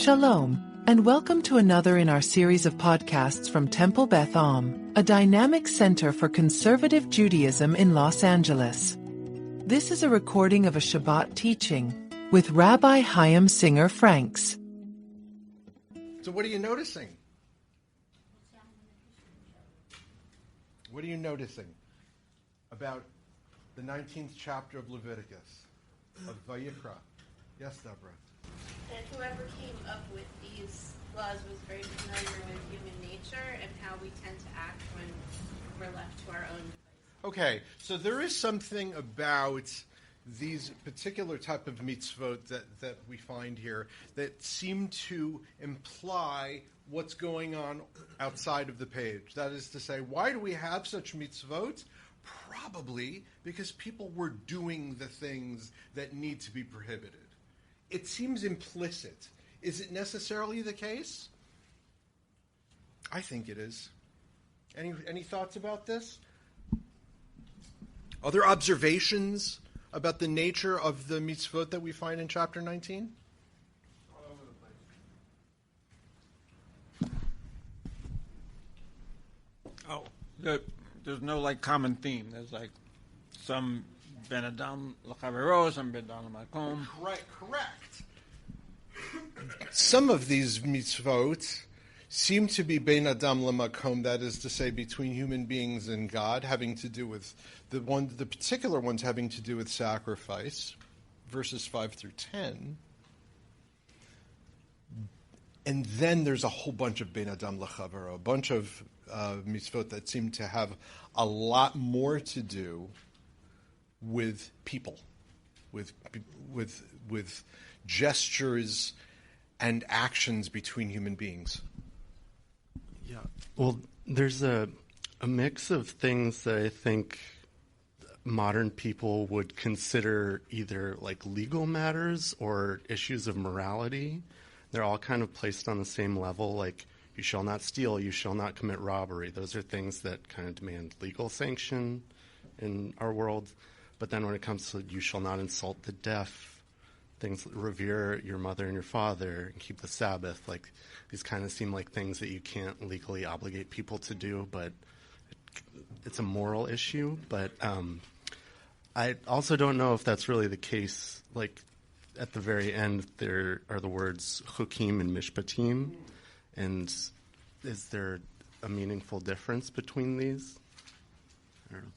Shalom, and welcome to another in our series of podcasts from Temple Beth, a dynamic center for conservative Judaism in Los Angeles. This is a recording of a Shabbat teaching with Rabbi Chaim Singer Franks. So what are you noticing? What are you noticing about the 19th chapter of Leviticus, of Vayikra? Yes, Deborah. That whoever came up with these laws was very familiar with human nature and how we tend to act when we're left to our own devices. Okay, so there is something about these particular type of mitzvot that we find here that seem to imply what's going on outside of the page. That is to say, why do we have such mitzvot? Probably because people were doing the things that need to be prohibited. It seems implicit. Is it necessarily the case? I think it is. Any thoughts about this? Other observations about the nature of the mitzvot that we find in chapter 19? All over the place. Oh, there's no common theme. There's some Ben Adam l'chavero, some Ben Adam l'makom. Correct. Some of these mitzvot seem to be Ben Adam l'makom, that is to say, between human beings and God, having to do with the particular ones having to do with sacrifice, verses 5 through 10. And then there's a whole bunch of Ben Adam l'chavero, a bunch of mitzvot that seem to have a lot more to do with people, with gestures and actions between human beings. Yeah, well, there's a mix of things that I think modern people would consider either legal matters or issues of morality. They're all kind of placed on the same level, like you shall not steal, you shall not commit robbery. Those are things that kind of demand legal sanction in our world. But then when it comes to you shall not insult the deaf, things revere your mother and your father, and keep the Sabbath, these kind of seem like things that you can't legally obligate people to do, but it's a moral issue. But I also don't know if that's really the case. At the very end, there are the words chukim and mishpatim, and is there a meaningful difference between these? I don't know.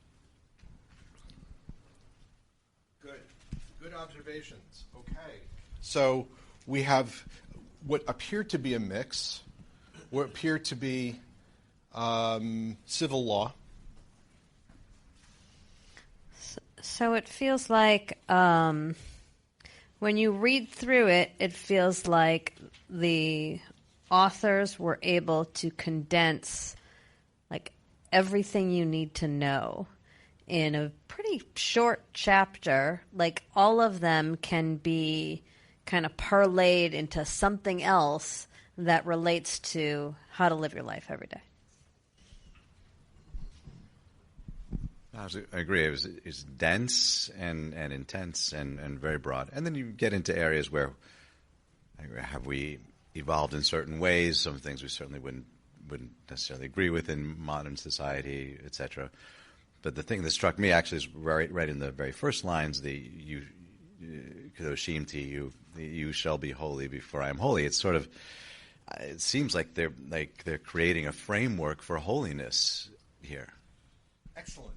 Good observations. Okay. So we have what appear to be a mix, what appear to be civil law. So it feels like when you read through it, it feels like the authors were able to condense everything you need to know in a pretty short chapter. All of them can be kind of parlayed into something else that relates to how to live your life every day. I agree. It's dense and intense and very broad. And then you get into areas where have we evolved in certain ways, some things we certainly wouldn't necessarily agree with in modern society, etc. But the thing that struck me actually is right in the very first lines, the Kedoshim to you, you shall be holy before I am holy. It's sort of, it seems like they're creating a framework for holiness here. Excellent.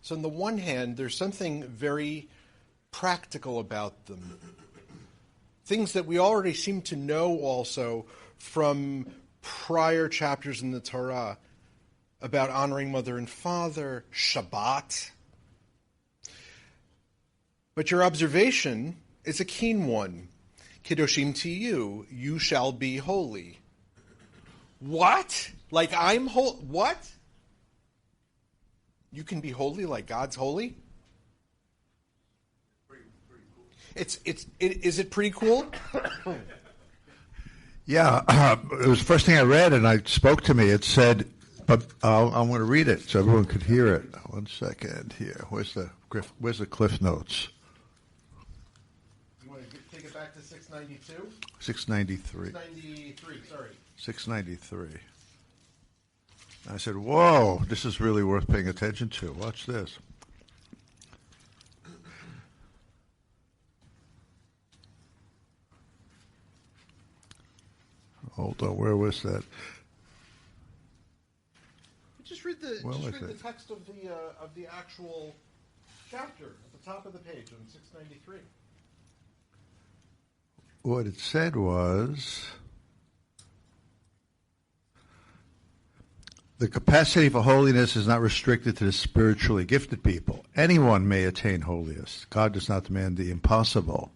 So on the one hand, there's something very practical about them. Things that we already seem to know also from prior chapters in the Torah about honoring mother and father, Shabbat. But your observation is a keen one. Kedoshim to you, you shall be holy. What? I'm holy? What? You can be holy like God's holy? Pretty cool. Is it pretty cool? Yeah, it was the first thing I read, and it spoke to me. It said, but I'm going to read it so everyone could hear it. 1 second here. Where's the Cliff Notes? You want take it back to 692? 693. 693, sorry. 693. I said, whoa, this is really worth paying attention to. Watch this. Hold on, where was that? Just read the Well, read the text of the actual chapter at the top of the page on 693. What it said was, the capacity for holiness is not restricted to the spiritually gifted people. Anyone may attain holiness. God does not demand the impossible.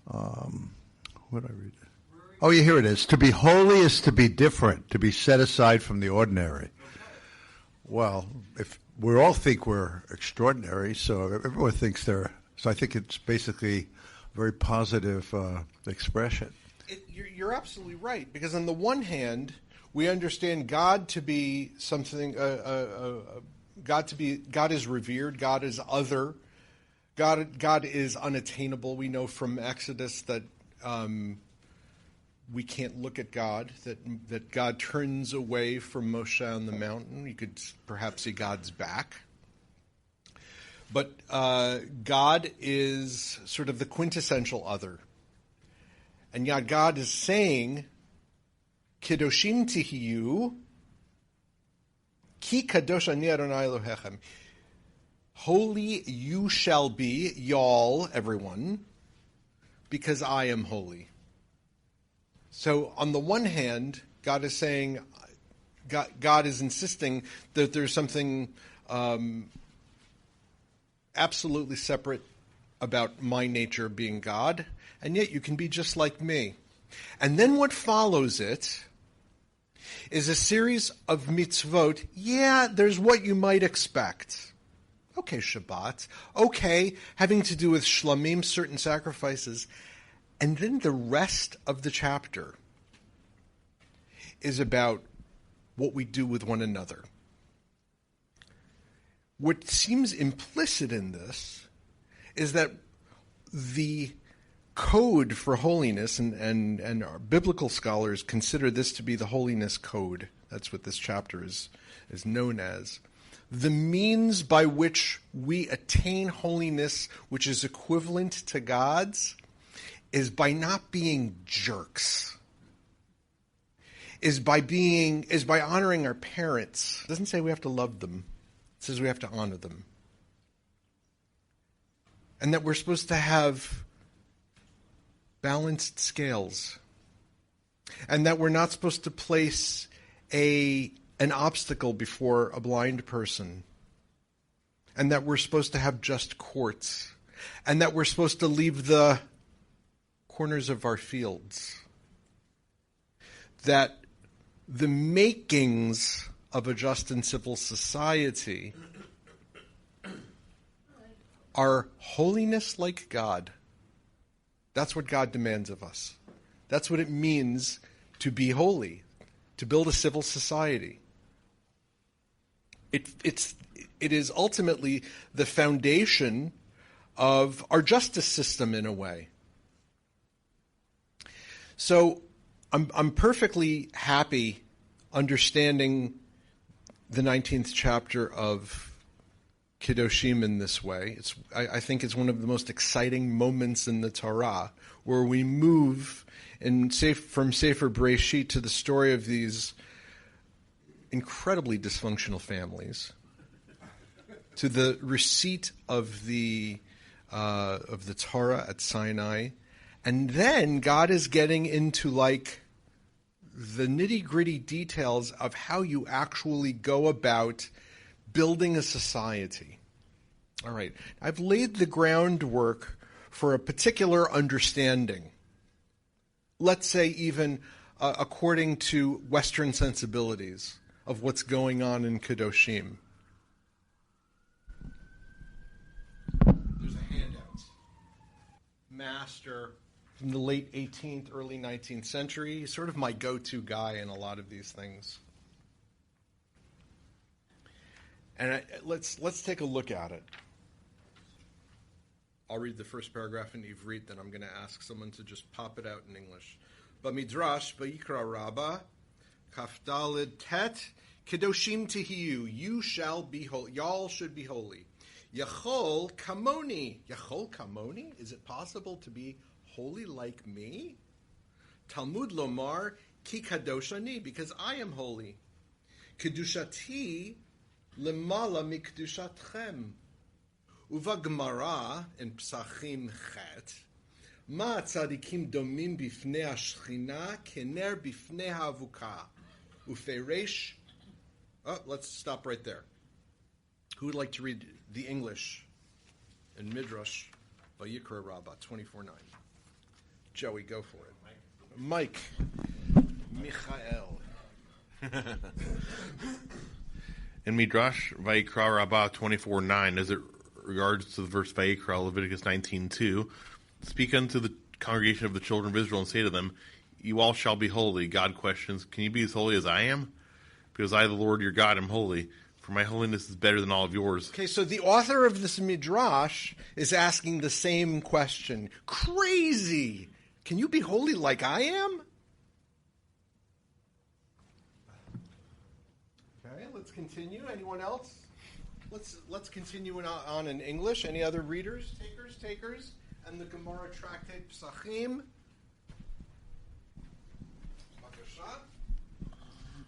What did I read? Oh, yeah, here it is. To be holy is to be different, to be set aside from the ordinary. Well, if we all think we're extraordinary, so everyone thinks they're. So I think it's basically a very positive expression. You're absolutely right, because on the one hand, we understand God to be something. God is revered. God is other. God is unattainable. We know from Exodus that we can't look at God. That God turns away from Moshe on the mountain. You could perhaps see God's back. But God is sort of the quintessential other. And yet God is saying, Kedoshim tihiyu, ki kadosh ani Adonai Elohechem. Holy you shall be, y'all, everyone, because I am holy. So on the one hand, God is saying, God is insisting that there's something absolutely separate about my nature being God, and yet you can be just like me. And then what follows it is a series of mitzvot. Yeah, there's what you might expect. Okay, Shabbat. Okay, having to do with shlamim, certain sacrifices. And then the rest of the chapter is about what we do with one another. What seems implicit in this is that the code for holiness, and our biblical scholars consider this to be the holiness code. That's what this chapter is known as. The means by which we attain holiness, which is equivalent to God's, is by not being jerks. Is by honoring our parents. It doesn't say we have to love them. It says we have to honor them. And that we're supposed to have balanced scales. And that we're not supposed to place an obstacle before a blind person. And that we're supposed to have just courts. And that we're supposed to leave the corners of our fields. That the makings of a just and civil society are holiness like God. That's what God demands of us. That's what it means to be holy, to build a civil society. It is ultimately the foundation of our justice system in a way. So I'm perfectly happy understanding the 19th chapter of Kedoshim in this way. I think it's one of the most exciting moments in the Torah, where we move from Sefer Bereshit to the story of these incredibly dysfunctional families, to the receipt of the Torah at Sinai. And then God is getting into like the nitty-gritty details of how you actually go about building a society. All right, I've laid the groundwork for a particular understanding. Let's say even according to Western sensibilities of what's going on in Kedoshim. There's a handout. Master from the late 18th, early 19th century. He's sort of my go-to guy in a lot of these things. And let's take a look at it. I'll read the first paragraph in Ivrit, then I'm going to ask someone to just pop it out in English. Bamidrash, Vayikra Rabbah, Kafdalid Tet, Kedoshim Tihiyu, you shall be holy, y'all should be holy. Yachol Kamoni. Yachol Kamoni? Is it possible to be holy like me? Talmud Lomar, Ki Kadoshani, because I am holy. Kedushati Lemala Mikdushatchem. Uva Gemara in Psachim Chet, Ma tzadikim domim bifnei hashchina kener bifnei havuka. Uferesh. Oh, let's stop right there. Who would like to read the English in Midrash Vayikra Rabbah 24:9? Joey, go for it. Mike. Michael. In Midrash Vayikra Rabbah 24:9, as it regards to the verse Vayikra, Leviticus 19:2, speak unto the congregation of the children of Israel and say to them, you all shall be holy. God questions, can you be as holy as I am? Because I, the Lord your God, am holy, for my holiness is better than all of yours. Okay, so the author of this Midrash is asking the same question. Crazy! Can you be holy like I am? Okay, let's continue. Anyone else? Let's continue on in English. Any other readers, takers? And the Gemara tractate Psachim.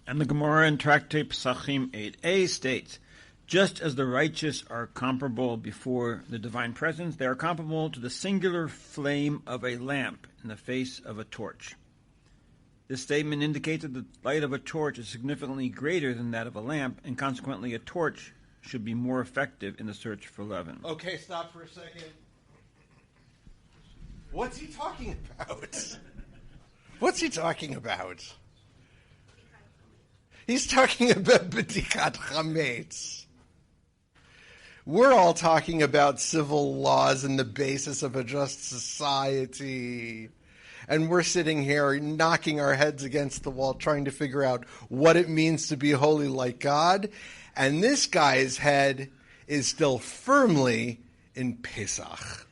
And the Gemara in tractate Psachim 8a states, just as the righteous are comparable before the divine presence, they are comparable to the singular flame of a lamp in the face of a torch. This statement indicates that the light of a torch is significantly greater than that of a lamp, and consequently a torch should be more effective in the search for leaven. Okay, stop for a second. What's he talking about? What's he talking about? He's talking about B'dikat Chametz. We're all talking about civil laws and the basis of a just society. And we're sitting here knocking our heads against the wall trying to figure out what it means to be holy like God. And this guy's head is still firmly in Pesach.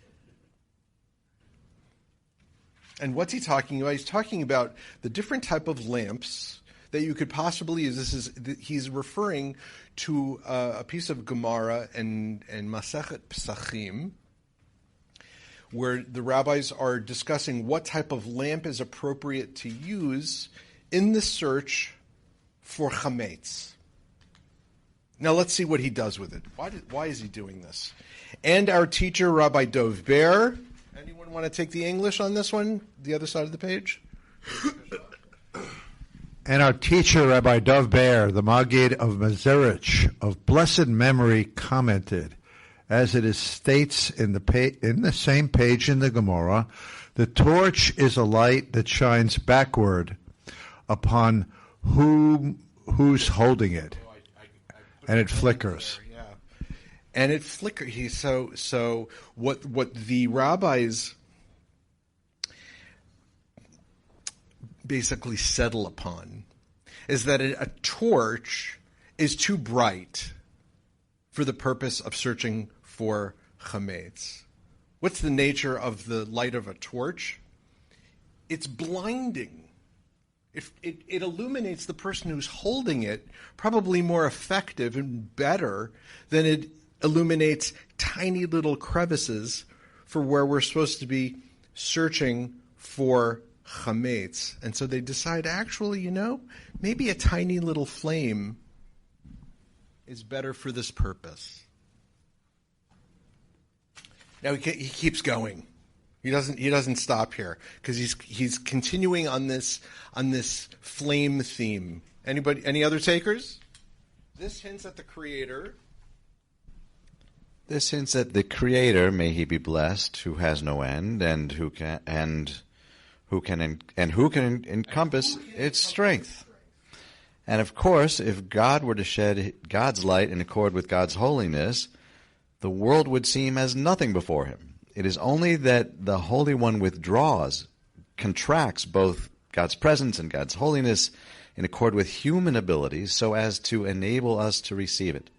And what's he talking about? He's talking about the different type of lamps that you could possibly use. He's referring to a piece of Gemara and Masechet Pesachim, where the rabbis are discussing what type of lamp is appropriate to use in the search for chametz. Now let's see what he does with it. Why is he doing this? And our teacher, Rabbi Dov Ber. Anyone want to take the English on this one? The other side of the page? And our teacher, Rabbi Dov Ber, the Maggid of Mezerich, of blessed memory, commented, as it is states in the same page in the Gemara, the torch is a light that shines backward upon who's holding it, and it flickers. Yeah, and it flickers. So what the rabbis basically settle upon is that a torch is too bright for the purpose of searching for chametz. What's the nature of the light of a torch? It's blinding. It illuminates the person who's holding it probably more effective and better than it illuminates tiny little crevices for where we're supposed to be searching for chametz. And so they decide, actually, maybe a tiny little flame is better for this purpose. Now he keeps going. He doesn't stop here because he's continuing on this flame theme. Any other takers? This hints at the Creator. This hints at the Creator, may he be blessed, who has no end, and who can encompass its strength. And of course, if God were to shed God's light in accord with God's holiness, the world would seem as nothing before him. It is only that the Holy One withdraws, contracts both God's presence and God's holiness in accord with human abilities so as to enable us to receive it.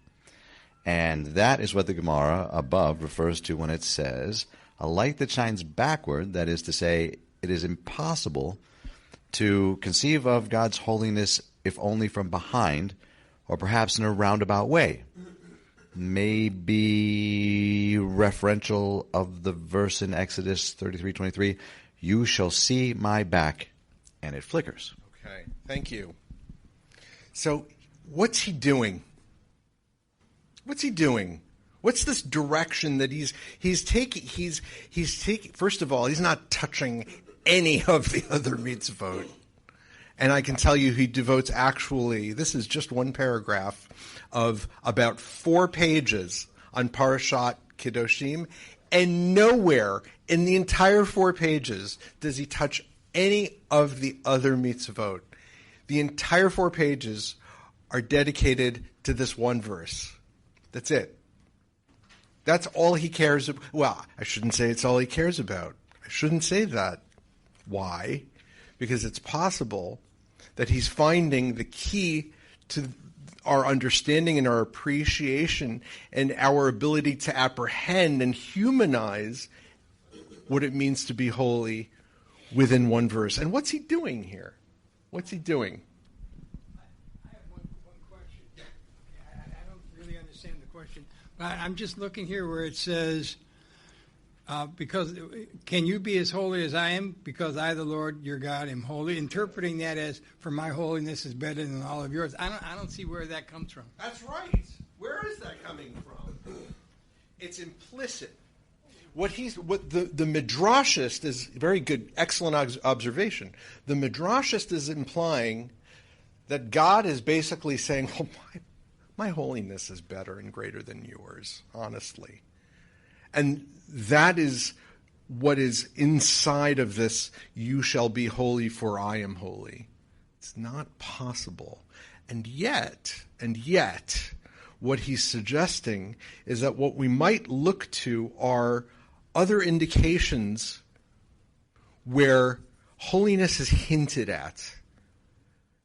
And that is what the Gemara above refers to when it says, a light that shines backward, that is to say, it is impossible to conceive of God's holiness if only from behind, or perhaps in a roundabout way. Maybe referential of the verse in Exodus 33:23, you shall see my back, and it flickers. Okay, thank you. So, what's he doing? What's he doing? What's this direction that he's taking? He's taking. First of all, he's not touching any of the other mitzvot. And I can tell you he devotes this is just one paragraph of about 4 pages on Parashat Kedoshim, and nowhere in the entire 4 pages does he touch any of the other mitzvot. The entire 4 pages are dedicated to this one verse. That's it. That's all he cares about. Well, I shouldn't say it's all he cares about. I shouldn't say that. Why? Because it's possible that he's finding the key to our understanding and our appreciation and our ability to apprehend and humanize what it means to be holy within one verse. And what's he doing here? What's he doing? I have one question. I don't really understand the question. But I'm just looking here where it says, because can you be as holy as I am? Because I, the Lord your God, am holy. Interpreting that as, for my holiness is better than all of yours. I don't see where that comes from. That's right. Where is that coming from? It's implicit. What the midrashist is very good, excellent observation. The midrashist is implying that God is basically saying, "Oh, my holiness is better and greater than yours, honestly." And that is what is inside of this, you shall be holy for I am holy. It's not possible. And yet, what he's suggesting is that what we might look to are other indications where holiness is hinted at.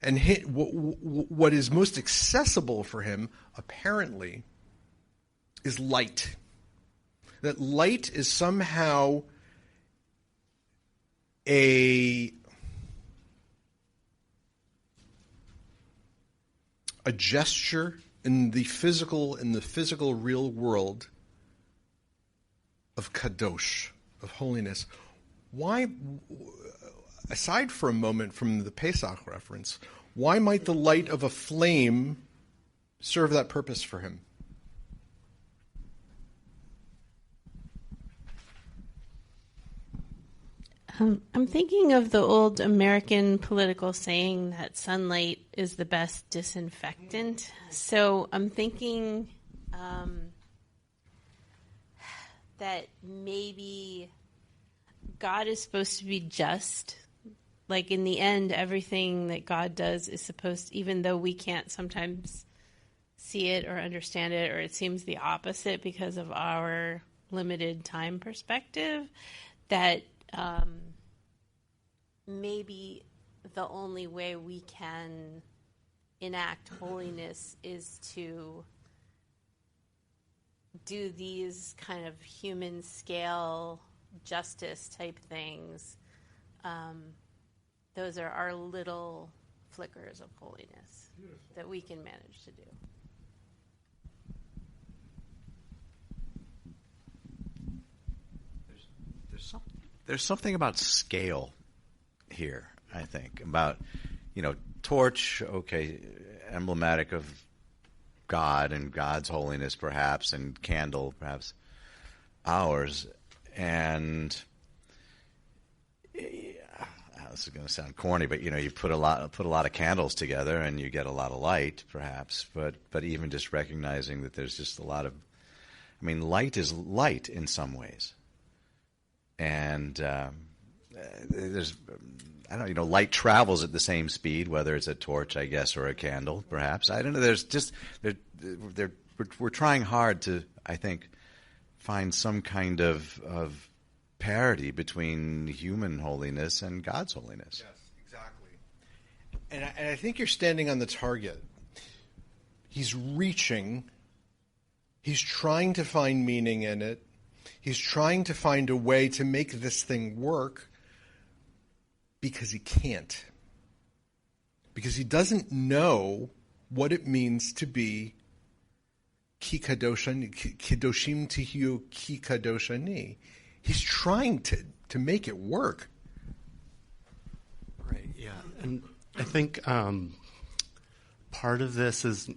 And what is most accessible for him, apparently, is light. That light is somehow a gesture in the physical real world of kadosh, of holiness. Why, aside for a moment from the Pesach reference, why might the light of a flame serve that purpose for him? I'm thinking of the old American political saying that sunlight is the best disinfectant. So I'm thinking that maybe God is supposed to be just. Like in the end, everything that God does is supposed, even though we can't sometimes see it or understand it, or it seems the opposite because of our limited time perspective, that maybe the only way we can enact holiness is to do these kind of human scale justice type things. Those are our little flickers of holiness that we can manage to do. There's something about scale here, I think, about, torch, okay, emblematic of God and God's holiness, perhaps, and candle, perhaps, ours. And this is going to sound corny, but you put a lot of candles together and you get a lot of light, perhaps. But even just recognizing that there's just a lot of, light is light in some ways. And there's, light travels at the same speed, whether it's a torch, I guess, or a candle, perhaps. I don't know. There's just, we're trying hard to, I think, find some kind of parity between human holiness and God's holiness. Yes, exactly. And I think you're standing on the target. He's reaching. He's trying to find meaning in it. He's trying to find a way to make this thing work because he can't. Because he doesn't know what it means to be ki kadoshani, kedoshim tihiu ki kadoshani. He's trying to make it work. Right, yeah. And I think part of this is,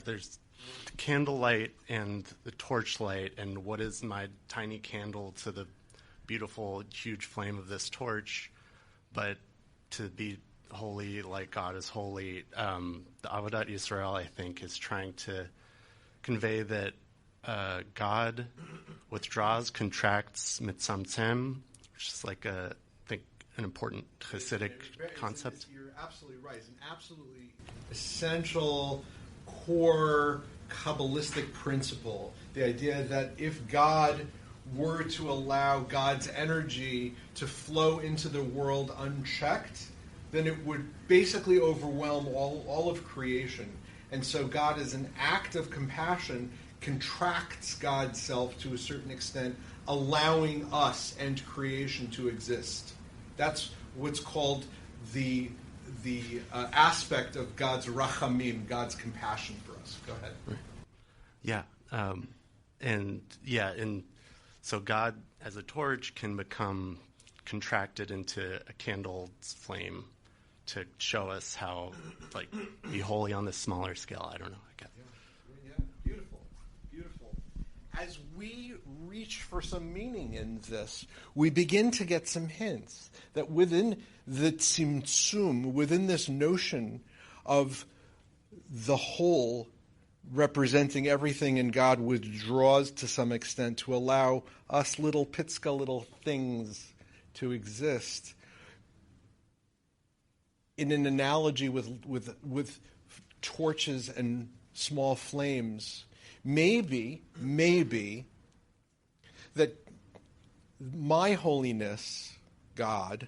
there's the candlelight and the torchlight, and what is my tiny candle to the beautiful, huge flame of this torch, but to be holy like God is holy. The Avodat Yisrael, I think, is trying to convey that God withdraws, contracts, mitzamtzem, which is like I think an important Hasidic concept. You're absolutely right. It's an absolutely essential, core, Kabbalistic principle. The idea that if God were to allow God's energy to flow into the world unchecked, then it would basically overwhelm all of creation. And so God, as an act of compassion, contracts God's self to a certain extent, allowing us and creation to exist. That's what's called the aspect of God's rachamim, God's compassion for us. Go ahead. Yeah. And so God, as a torch, can become contracted into a candle's flame to show us how, be holy on this smaller scale. I don't know. Yeah, beautiful, beautiful. As we reach for some meaning in this, we begin to get some hints that within the tzimtzum, within this notion of the whole representing everything, and God withdraws to some extent to allow us little things to exist. In an analogy with torches and small flames, maybe that my holiness, God,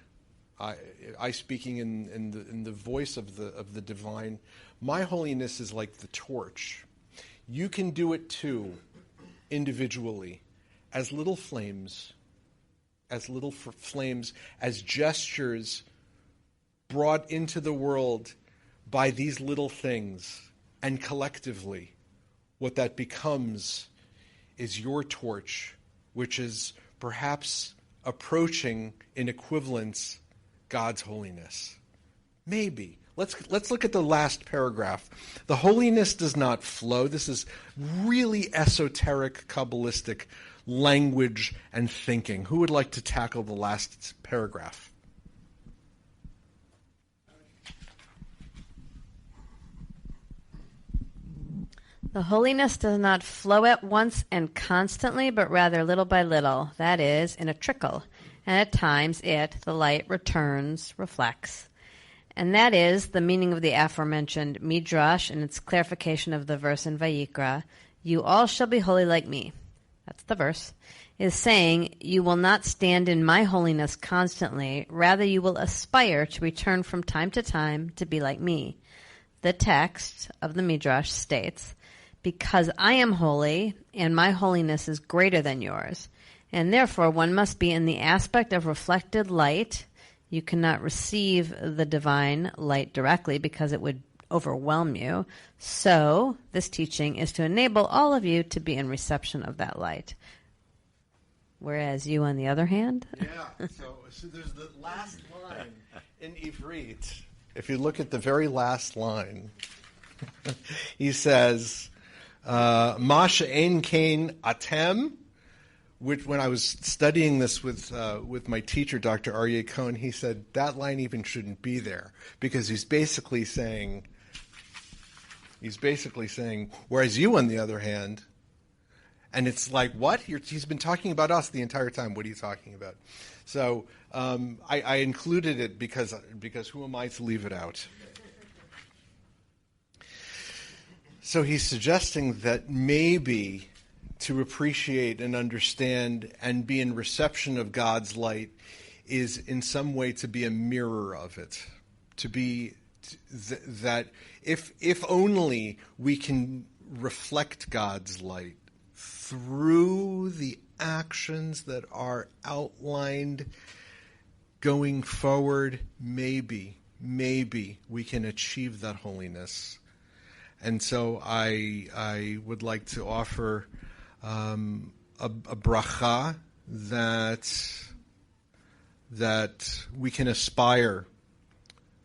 I speaking in the voice of the divine, my holiness is like the torch. You can do it too, individually, as little flames, as gestures brought into the world by these little things, and collectively, what that becomes is your torch, which is perhaps approaching in equivalence God's holiness. Maybe. Let's look at the last paragraph. The holiness does not flow. This is really esoteric, Kabbalistic language and thinking. Who would like to tackle the last paragraph? The holiness does not flow at once and constantly, but rather little by little, that is, in a trickle. And at times the light, returns, reflects. And that is the meaning of the aforementioned Midrash and its clarification of the verse in Vayikra, you all shall be holy like me. That's the verse. Is saying, you will not stand in my holiness constantly, rather you will aspire to return from time to time to be like me. The text of the Midrash states, because I am holy, and my holiness is greater than yours, and therefore one must be in the aspect of reflected light. You cannot receive the divine light directly because it would overwhelm you. So this teaching is to enable all of you to be in reception of that light. Whereas you, on the other hand? Yeah, so there's the last line in Ivrit. If you look at the very last line, he says, Ma she'en kain atem, which when I was studying this with my teacher, Dr. Aryeh Cohen, he said that line even shouldn't be there because he's basically saying, whereas you, on the other hand, and it's like, what? He's been talking about us the entire time. What are you talking about? So I included it because who am I to leave it out? So he's suggesting that maybe to appreciate and understand and be in reception of God's light is in some way to be a mirror of it. To be that if only we can reflect God's light through the actions that are outlined going forward, maybe we can achieve that holiness. And so I would like to offer a bracha that we can aspire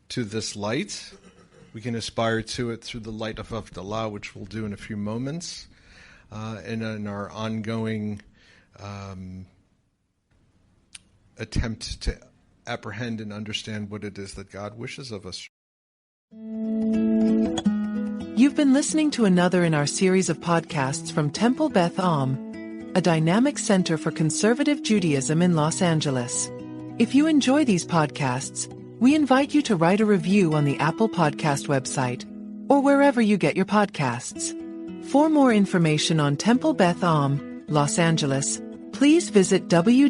to this light. We can aspire to it through the light of Havdalah, which we'll do in a few moments, and in our ongoing attempt to apprehend and understand what it is that God wishes of us. You've been listening to another in our series of podcasts from Temple Beth Am, a dynamic center for conservative Judaism in Los Angeles. If you enjoy these podcasts, we invite you to write a review on the Apple Podcast website or wherever you get your podcasts. For more information on Temple Beth Am, Los Angeles, please visit www.tbala.org.